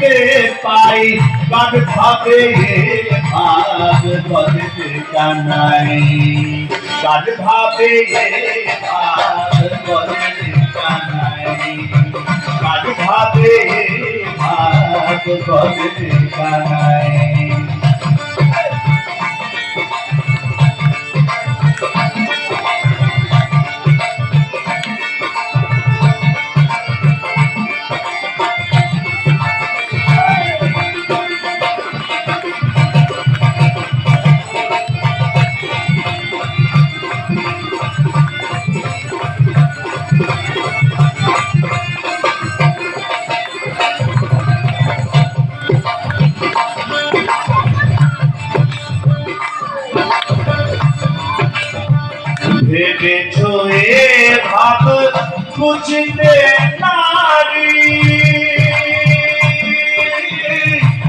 দেখতে পাই কার ভাবে ভাগ করে কানাই কার ভাবে ভাগ করে কানাই কার ভাবে ভাগ করে কানাই ভেবেছো এ ভাব বুঝতে নারী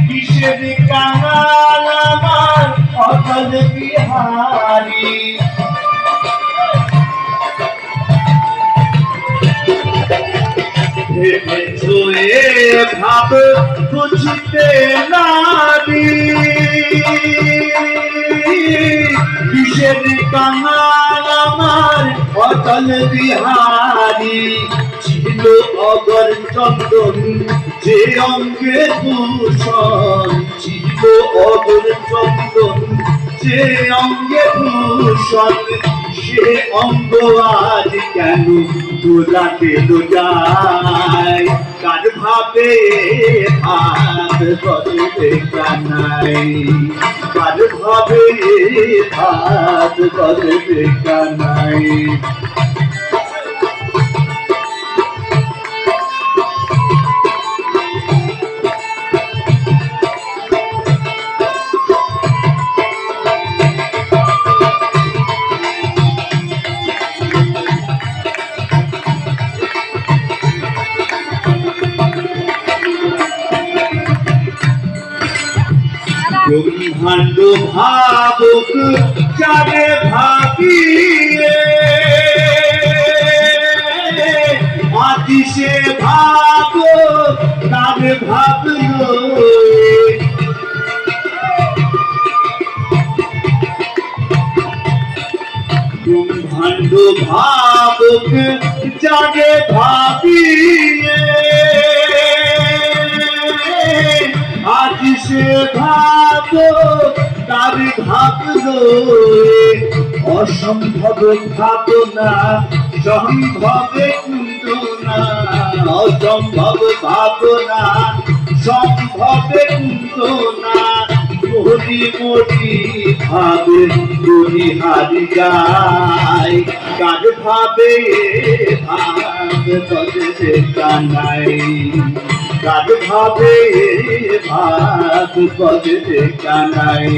কিসের কাঙাল আমার অটল বিহারী ভেবেছো এ ভাব বুঝতে নারী কিসের কাঙাল আমার অটল বিহারী ছিল অগর চন্দন যে অঙ্গে ভূষণ ছিল অগর চন্দন যে অঙ্গে ভূষণ সে অঙ্গ আজ কেন দোলাতে যায় কার ভাবে ভাগ করে কানাই কার ভাবে ভাগ করে কানাই ব্রহ্মাণ্ড ভাবুক যারে ভাবিয়ে আদি সে ভাব তার ভাবলো ব্রহ্মাণ্ড ভাবুক যারে ভাবিয়ে আজ সে ভাব তার ভাবলো অসম্ভব ভাবনা সম্ভবে কিন্তু না অসম্ভব ভাবনা সম্ভবে কিন্তু না মরি মরি ভাবে মরি হারি যায় কার ভাবে ভাগ করে কানাই কার ভাবে ভাগ করে কানাই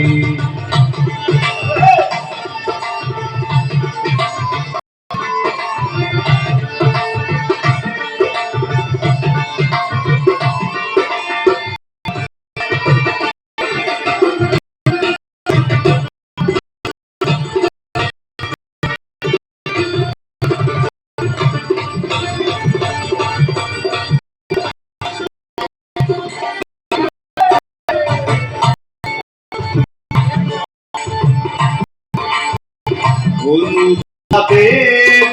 অনুভাবে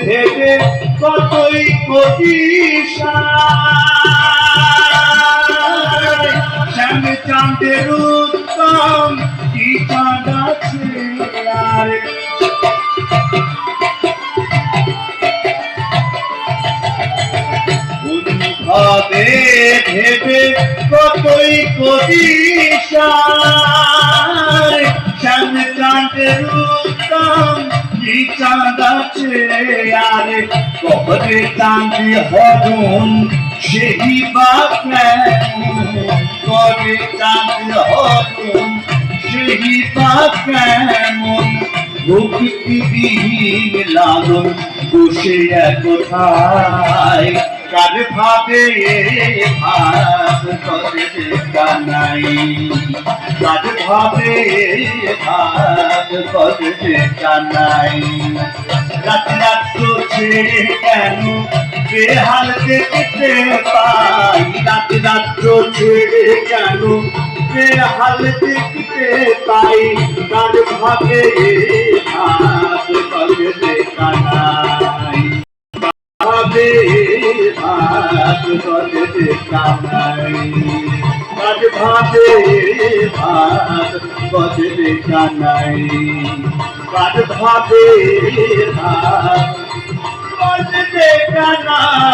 ভেবে কতই কবিশা শ্যাম চাঁদের উত্তম কি চাঁদ আছে আর অনুভাবে ভেবে কতই কবিশা শ্যাম চাঁদের উত্তম চাঁদ আছে আরে কবরে চাঁদি হরণ সেই বা করে চাঁদি হরণ সেই বা কেমন ভক্তিবিহীন লালন বসে কোথায় কার ভাবে ভাগ করে কানাই কাজ ভাবে ভাত বদলে কানাই রাত রাত্র ছেড়ে কেন বেহাল দেখতে পাই রাত রাত্র ছেড়ে কেন বেহাল দেখতে পাই কাজ ভাবে ভাত বদলে কানাই ভাবে ভাত বদলে কানাই কাজ ভাবে ভাত বদলে কানাই কাজ ভাবে ভাত বদলে কানাই